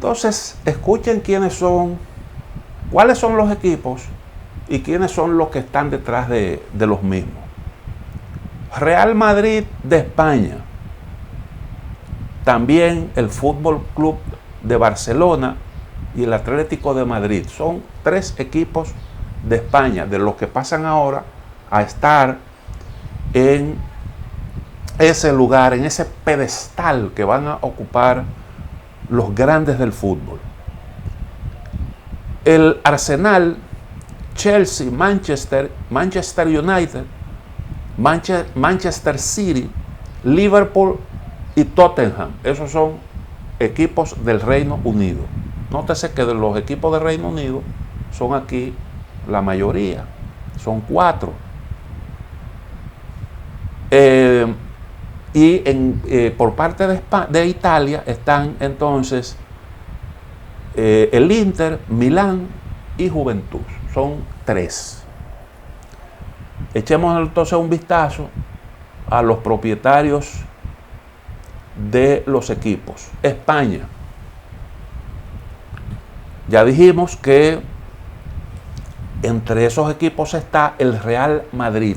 Entonces, escuchen cuáles son los equipos y quiénes son los que están detrás de los mismos. Real Madrid de España, también el Fútbol Club de Barcelona y el Atlético de Madrid. Son 3 equipos de España, de los que pasan ahora a estar en ese lugar, en ese pedestal que van a ocupar los grandes del fútbol. El Arsenal, Chelsea, Manchester United, Manchester City, Liverpool y Tottenham. Esos son equipos del Reino Unido. Nótese que de los equipos del Reino Unido son aquí la mayoría, son 4. Por parte de Italia están entonces el Inter, Milán y Juventus. Son 3. Echemos entonces un vistazo a los propietarios de los equipos. España. Ya dijimos que entre esos equipos está el Real Madrid.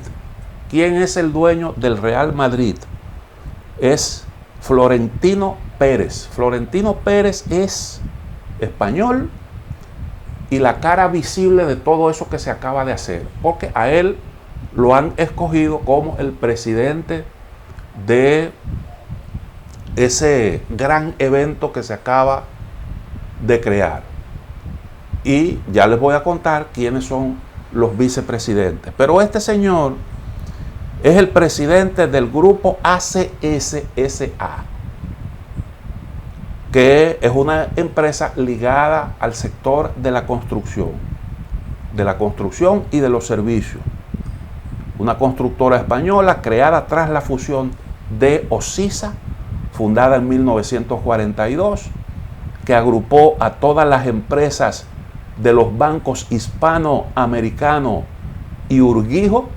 ¿Quién es el dueño del Real Madrid? Es Florentino Pérez. Florentino Pérez es español y la cara visible de todo eso que se acaba de hacer, porque a él lo han escogido como el presidente de ese gran evento que se acaba de crear. Y ya les voy a contar quiénes son los vicepresidentes. Pero este señor es el presidente del grupo ACSSA, que es una empresa ligada al sector de la construcción y de los servicios. Una constructora española creada tras la fusión de Ocisa, fundada en 1942, que agrupó a todas las empresas de los bancos hispanoamericano y Urquijo,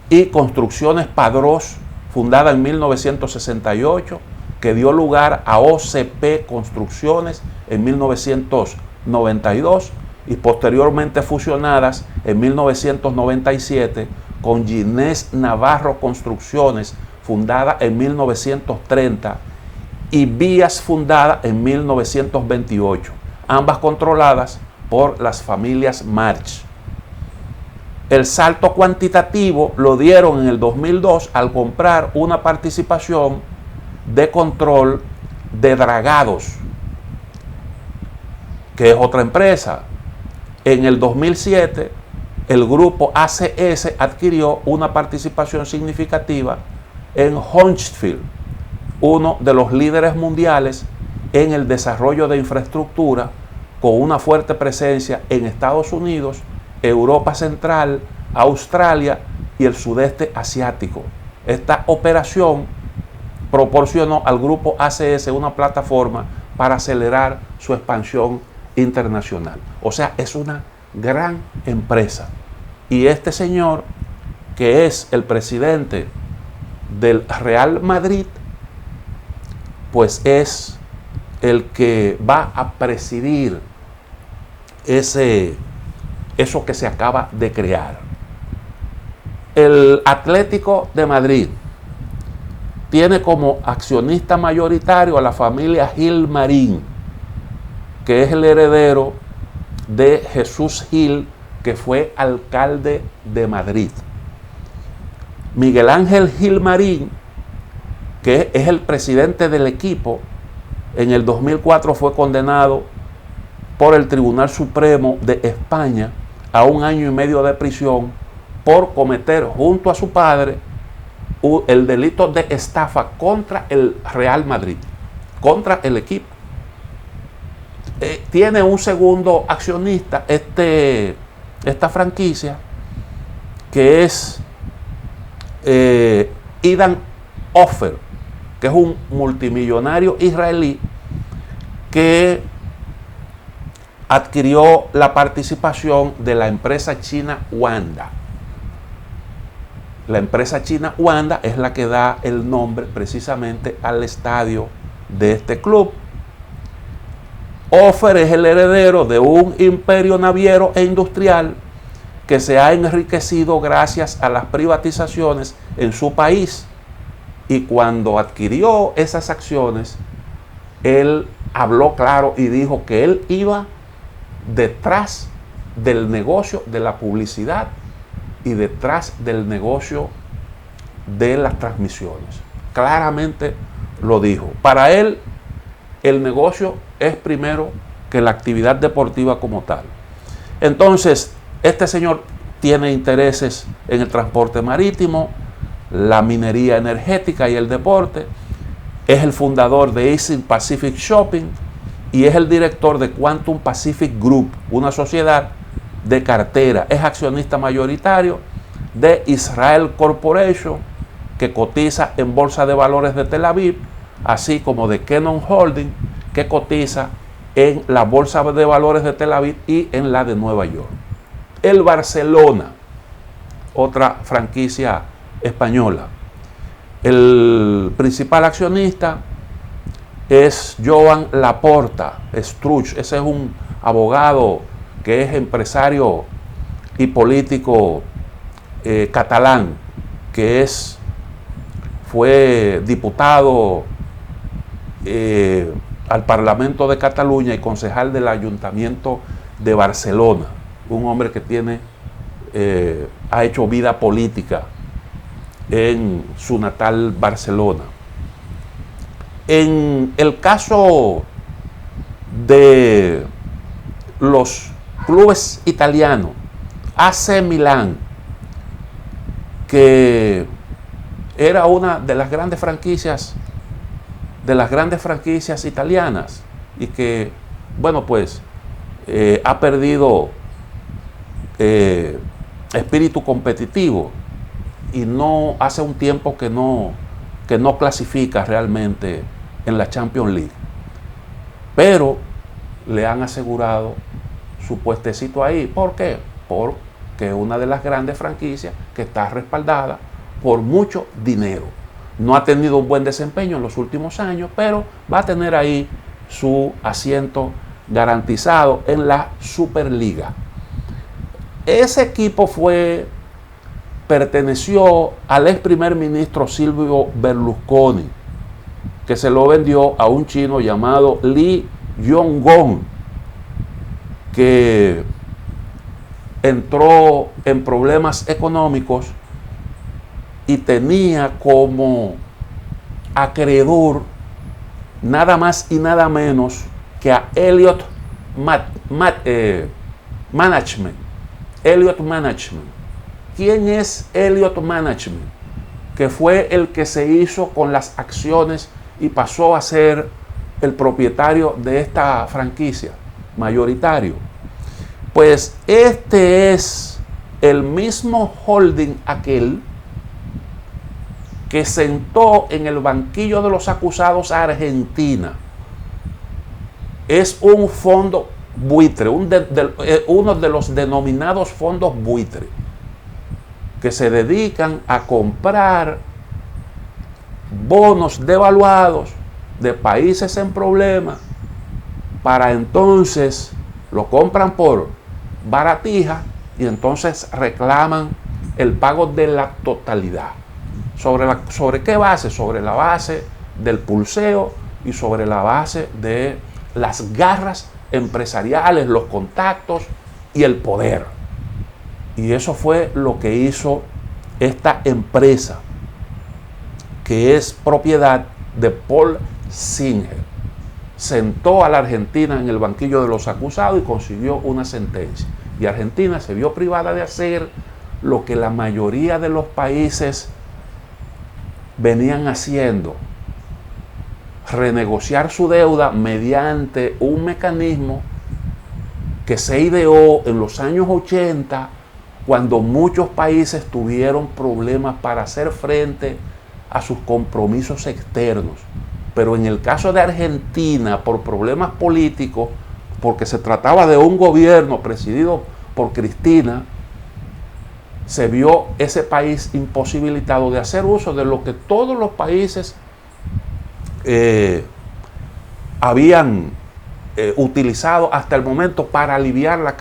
y Construcciones Padrós, fundada en 1968, que dio lugar a OCP Construcciones en 1992 y posteriormente fusionadas en 1997 con Ginés Navarro Construcciones, fundada en 1930, y Vías, fundada en 1928, ambas controladas por las familias March. El salto cuantitativo lo dieron en el 2002 al comprar una participación de control de Dragados, que es otra empresa. En el 2007, el grupo ACS adquirió una participación significativa en Huntsville, uno de los líderes mundiales en el desarrollo de infraestructura, con una fuerte presencia en Estados Unidos, Europa Central, Australia y el sudeste asiático. Esta operación proporcionó al grupo ACS una plataforma para acelerar su expansión internacional. O sea, es una gran empresa. Y este señor, que es el presidente del Real Madrid, pues es el que va a presidir eso que se acaba de crear. El Atlético de Madrid tiene como accionista mayoritario a la familia Gil Marín, que es el heredero de Jesús Gil, que fue alcalde de Madrid. Miguel Ángel Gil Marín, que es el presidente del equipo, en el 2004 fue condenado por el Tribunal Supremo de España a 1 año y medio de prisión por cometer junto a su padre el delito de estafa contra el Real Madrid, contra el equipo. Tiene un segundo accionista esta franquicia, que es Idan Ofer, que es un multimillonario israelí que adquirió la participación de la empresa china Wanda. La empresa china Wanda es la que da el nombre precisamente al estadio de este club. Ofer es el heredero de un imperio naviero e industrial que se ha enriquecido gracias a las privatizaciones en su país. Y cuando adquirió esas acciones, él habló claro y dijo que él iba detrás del negocio de la publicidad y detrás del negocio de las transmisiones. Claramente lo dijo. Para él, el negocio es primero que la actividad deportiva como tal. Entonces, este señor tiene intereses en el transporte marítimo, la minería energética y el deporte. Es el fundador de Asian Pacific Shopping y es el director de Quantum Pacific Group, una sociedad de cartera. Es accionista mayoritario de Israel Corporation, que cotiza en Bolsa de Valores de Tel Aviv, así como de Kenon Holding, que cotiza en la Bolsa de Valores de Tel Aviv y en la de Nueva York. El Barcelona, otra franquicia española. El principal accionista es Joan Laporta Struch. Ese es un abogado que es empresario y político catalán, que fue diputado al Parlamento de Cataluña y concejal del Ayuntamiento de Barcelona. Un hombre que ha hecho vida política en su natal Barcelona. En el caso de los clubes italianos, AC Milán, que era una de las grandes franquicias italianas y que, bueno, pues ha perdido espíritu competitivo y no hace un tiempo que no clasifica realmente en la Champions League, pero le han asegurado su puestecito ahí. ¿Por qué? Porque es una de las grandes franquicias que está respaldada por mucho dinero. No ha tenido un buen desempeño en los últimos años, pero va a tener ahí su asiento garantizado en la Superliga. Ese equipo perteneció al ex primer ministro Silvio Berlusconi, que se lo vendió a un chino llamado Lee Yong-gong, que entró en problemas económicos y tenía como acreedor nada más y nada menos que a Elliott Management. Elliott Management. ¿Quién es Elliott Management? Que fue el que se hizo con las acciones y pasó a ser el propietario de esta franquicia, mayoritario. Pues este es el mismo holding aquel que sentó en el banquillo de los acusados a Argentina. Es un fondo buitre, uno de los denominados fondos buitre, que se dedican a comprar bonos devaluados de países en problemas, para entonces lo compran por baratija y entonces reclaman el pago de la totalidad. ¿Sobre qué base? Sobre la base del pulseo y sobre la base de las garras empresariales, los contactos y el poder. Y eso fue lo que hizo esta empresa, que es propiedad de Paul Singer. Sentó a la Argentina en el banquillo de los acusados y consiguió una sentencia. Y Argentina se vio privada de hacer lo que la mayoría de los países venían haciendo: renegociar su deuda mediante un mecanismo que se ideó en los años 80, cuando muchos países tuvieron problemas para hacer frente a sus compromisos externos. Pero en el caso de Argentina, por problemas políticos, porque se trataba de un gobierno presidido por Cristina, se vio ese país imposibilitado de hacer uso de lo que todos los países habían utilizado hasta el momento para aliviar la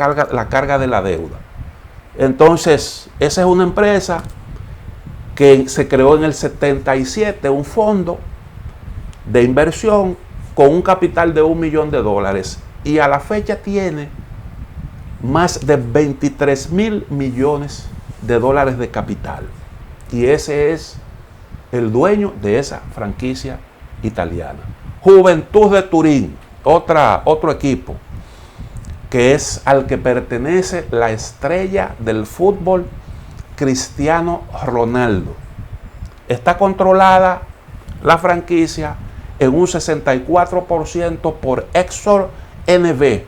carga de la deuda. Entonces, esa es una empresa que se creó en el 77, un fondo de inversión con un capital de $1 millón y a la fecha tiene más de 23.000 millones de dólares de capital. Y ese es el dueño de esa franquicia italiana. Juventud de Turín, otro equipo que es al que pertenece la estrella del fútbol, Cristiano Ronaldo. Está controlada la franquicia en un 64% por Exor NV,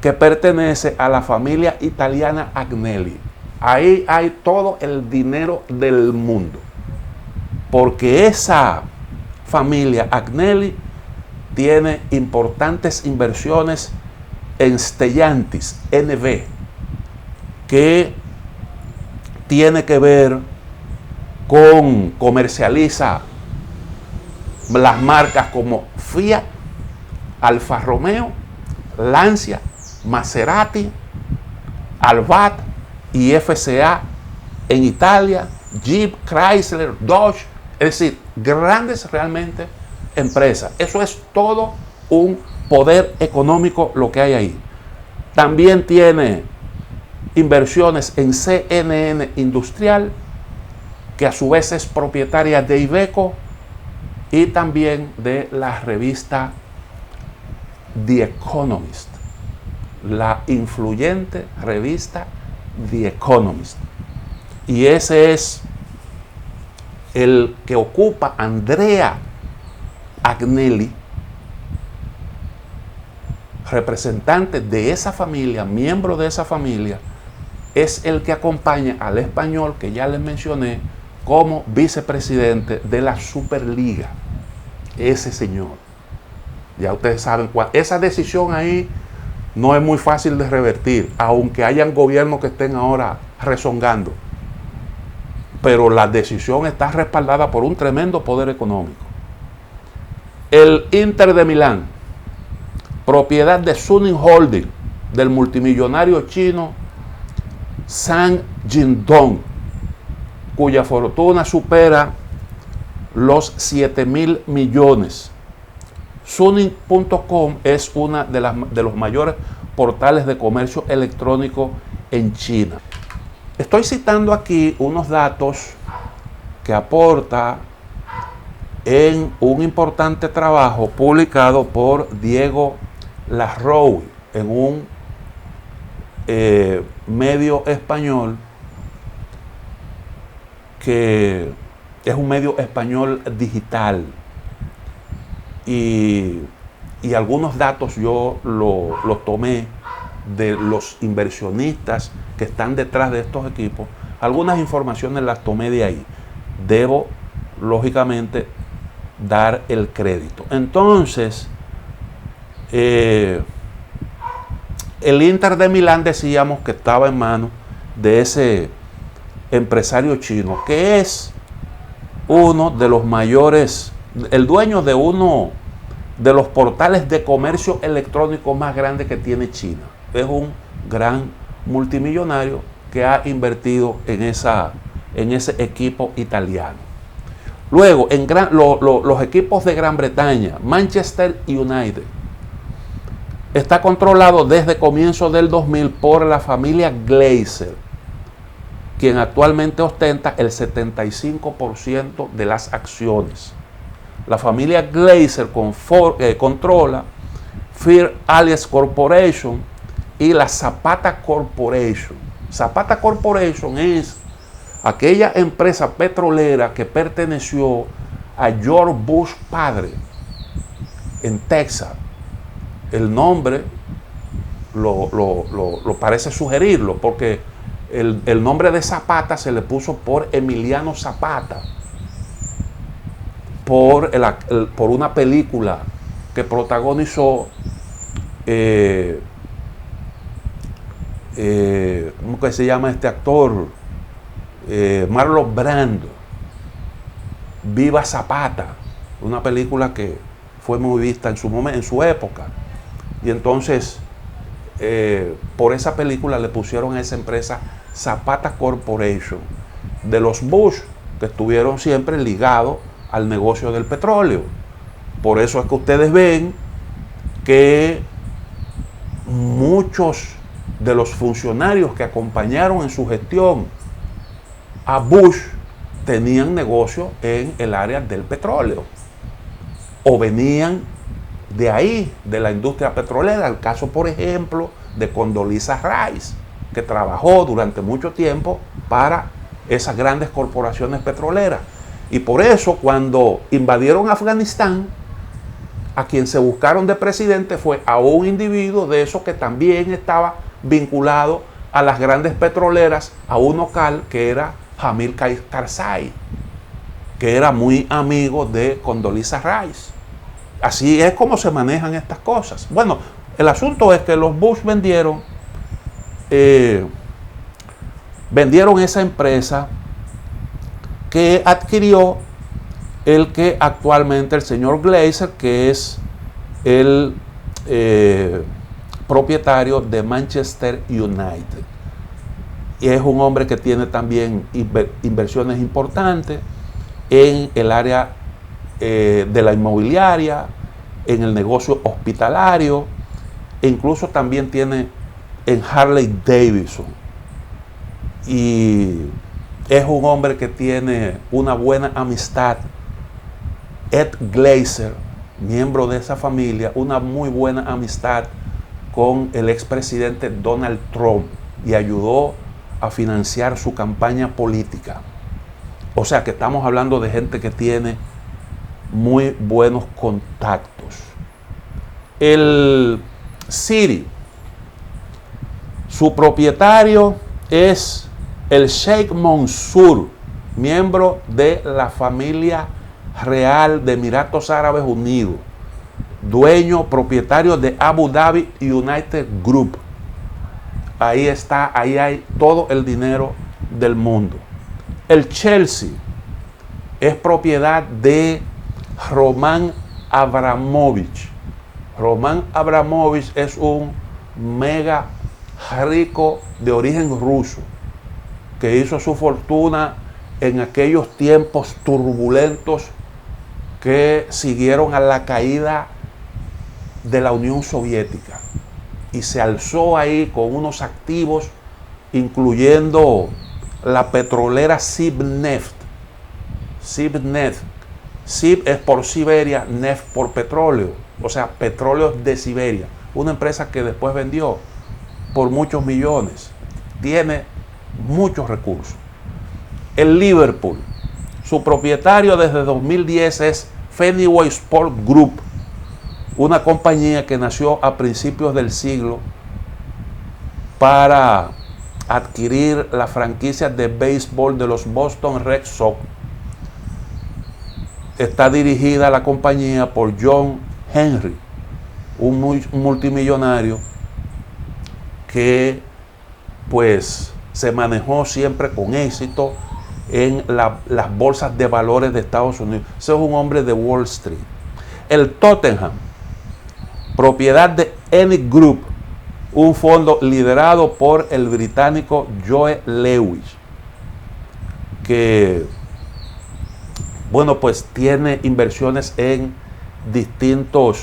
que pertenece a la familia italiana Agnelli. Ahí hay todo el dinero del mundo, porque esa familia Agnelli tiene importantes inversiones en Stellantis NV, que tiene que ver con comercializa las marcas como Fiat, Alfa Romeo, Lancia, Maserati, Albat y FCA en Italia, Jeep, Chrysler, Dodge, es decir, grandes realmente empresas. Eso es todo un poder económico lo que hay ahí. También tiene inversiones en CNN Industrial, que a su vez es propietaria de Iveco y también de la revista The Economist, la influyente revista The Economist. Y ese es el que ocupa Andrea Agnelli, representante de esa familia, miembro de esa familia, es el que acompaña al español que ya les mencioné como vicepresidente de la Superliga. Ese señor. Ya ustedes saben cuál. Esa decisión ahí no es muy fácil de revertir, aunque hayan gobiernos que estén ahora rezongando. Pero la decisión está respaldada por un tremendo poder económico. El Inter de Milán, propiedad de Suning Holding, del multimillonario chino Zhang Jindong, cuya fortuna supera los 7.000 millones. Suning.com es una de los mayores portales de comercio electrónico en China. Estoy citando aquí unos datos que aporta en un importante trabajo publicado por Diego Larroux en un medio español que es un medio español digital, y algunos datos yo los tomé de los inversionistas que están detrás de estos equipos. Algunas informaciones las tomé de ahí. Debo, lógicamente, dar el crédito. Entonces, el Inter de Milán, decíamos que estaba en manos de ese empresario chino, que es uno de los mayores, el dueño de uno de los portales de comercio electrónico más grandes que tiene China. Es un gran multimillonario que ha invertido en ese equipo italiano. Luego, los equipos de Gran Bretaña, Manchester United, está controlado desde comienzos del 2000 por la familia Glazer, quien actualmente ostenta el 75% de las acciones. La familia Glazer controla Fair Allies Corporation y la Zapata Corporation. Zapata Corporation es aquella empresa petrolera que perteneció a George Bush padre en Texas. El nombre lo parece sugerirlo, porque el nombre de Zapata se le puso por Emiliano Zapata, por una película que protagonizó ¿cómo que se llama este actor? Marlon Brando, Viva Zapata, una película que fue muy vista en su época. Y entonces, por esa película le pusieron a esa empresa Zapata Corporation, de los Bush, que estuvieron siempre ligados al negocio del petróleo. Por eso es que ustedes ven que muchos de los funcionarios que acompañaron en su gestión a Bush tenían negocio en el área del petróleo o venían de ahí, de la industria petrolera. El caso, por ejemplo, de Condoleezza Rice, que trabajó durante mucho tiempo para esas grandes corporaciones petroleras. Y por eso, cuando invadieron Afganistán, a quien se buscaron de presidente fue a un individuo de esos que también estaba vinculado a las grandes petroleras, a un local que era Hamid Karzai, que era muy amigo de Condoleezza Rice. Así es como se manejan estas cosas. Bueno, el asunto es que los Bush vendieron esa empresa que adquirió el que actualmente el señor Glazer, que es el propietario de Manchester United. Y es un hombre que tiene también inversiones importantes en el área de la inmobiliaria, en el negocio hospitalario, e incluso también tiene en Harley Davidson. Y es un hombre que tiene una buena amistad. Ed Glazer, miembro de esa familia, una muy buena amistad con el expresidente Donald Trump y ayudó a financiar su campaña política. O sea que estamos hablando de gente que tiene muy buenos contactos. El Citi, su propietario es el Sheikh Mansour, miembro de la familia real de Emiratos Árabes Unidos, dueño, propietario de Abu Dhabi United Group. Ahí está, ahí hay todo el dinero del mundo. El Chelsea es propiedad de Roman Abramovich. Roman Abramovich es un mega rico de origen ruso que hizo su fortuna en aquellos tiempos turbulentos que siguieron a la caída de la Unión Soviética, y se alzó ahí con unos activos incluyendo la petrolera Sibneft. Sibneft. Sib es por Siberia, Neft por petróleo, o sea, petróleos de Siberia. Una empresa que después vendió por muchos millones. Tiene muchos recursos. El Liverpool, su propietario desde 2010 es Fenway Sport Group, una compañía que nació a principios del siglo para adquirir la franquicia de béisbol de los Boston Red Sox. Está dirigida la compañía por John Henry, un multimillonario que pues se manejó siempre con éxito en las bolsas de valores de Estados Unidos. Ese es un hombre de Wall Street. El Tottenham, propiedad de Eni Group, un fondo liderado por el británico Joe Lewis, que bueno, pues tiene inversiones en distintos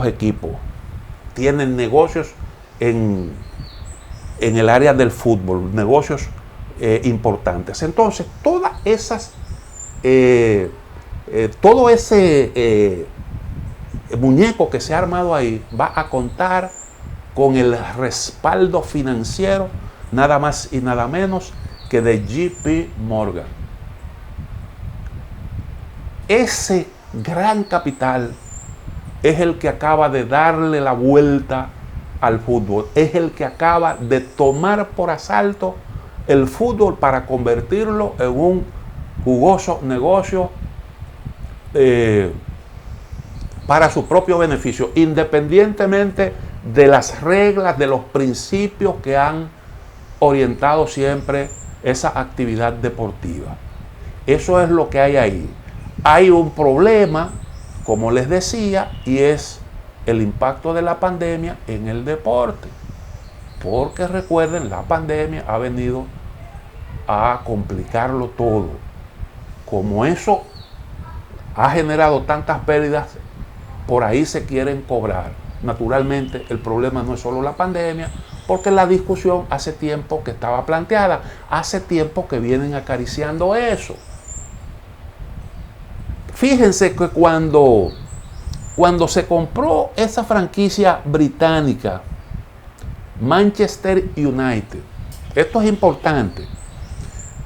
equipos. Tienen negocios en el área del fútbol, negocios importantes. Entonces, todas esas, todo ese muñeco que se ha armado ahí va a contar con el respaldo financiero, nada más y nada menos que de JP Morgan. Ese gran capital es el que acaba de darle la vuelta al fútbol, es el que acaba de tomar por asalto el fútbol para convertirlo en un jugoso negocio para su propio beneficio, independientemente de las reglas, de los principios que han orientado siempre esa actividad deportiva. Eso es lo que hay ahí. Hay un problema como les decía, y es el impacto de la pandemia en el deporte. Porque recuerden, la pandemia ha venido a complicarlo todo. Como eso ha generado tantas pérdidas, por ahí se quieren cobrar. Naturalmente, el problema no es solo la pandemia, porque la discusión hace tiempo que estaba planteada, hace tiempo que vienen acariciando eso. Fíjense que cuando se compró esa franquicia británica, Manchester United, esto es importante,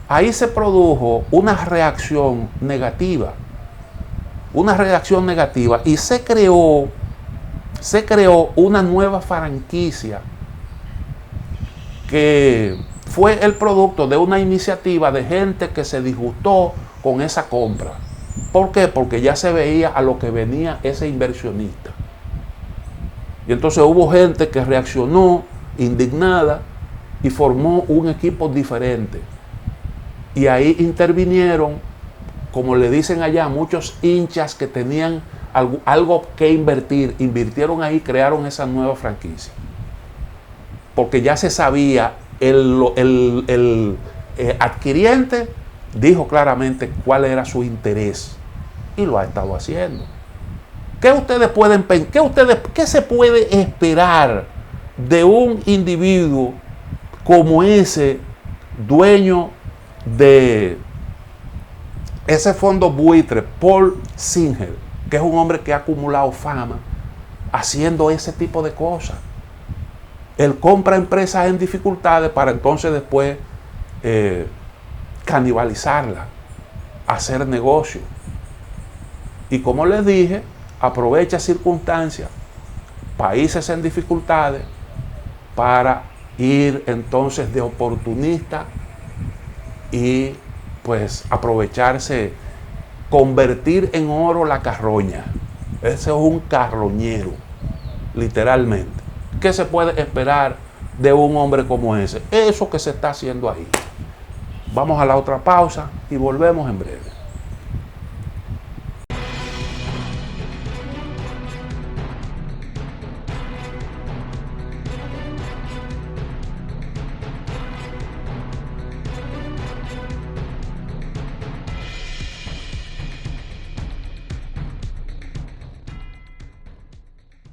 ahí se produjo una reacción negativa y se creó una nueva franquicia que fue el producto de una iniciativa de gente que se disgustó con esa compra. ¿Por qué? Porque ya se veía a lo que venía ese inversionista. Y entonces hubo gente que reaccionó indignada y formó un equipo diferente. Y ahí intervinieron, como le dicen allá, muchos hinchas que tenían algo que invirtieron ahí, crearon esa nueva franquicia. Porque ya se sabía, el adquiriente dijo claramente cuál era su interés y lo ha estado haciendo. ¿Qué ustedes pueden pensar? ¿Qué se puede esperar de un individuo como ese, dueño de ese fondo buitre, Paul Singer, que es un hombre que ha acumulado fama haciendo ese tipo de cosas? Él compra empresas en dificultades para entonces después canibalizarlas, hacer negocio. Y como les dije, aprovecha circunstancias, países en dificultades, para ir entonces de oportunista y pues aprovecharse, convertir en oro la carroña. Ese es un carroñero, literalmente. ¿Qué se puede esperar de un hombre como ese? Eso que se está haciendo ahí. Vamos a la otra pausa y volvemos en breve.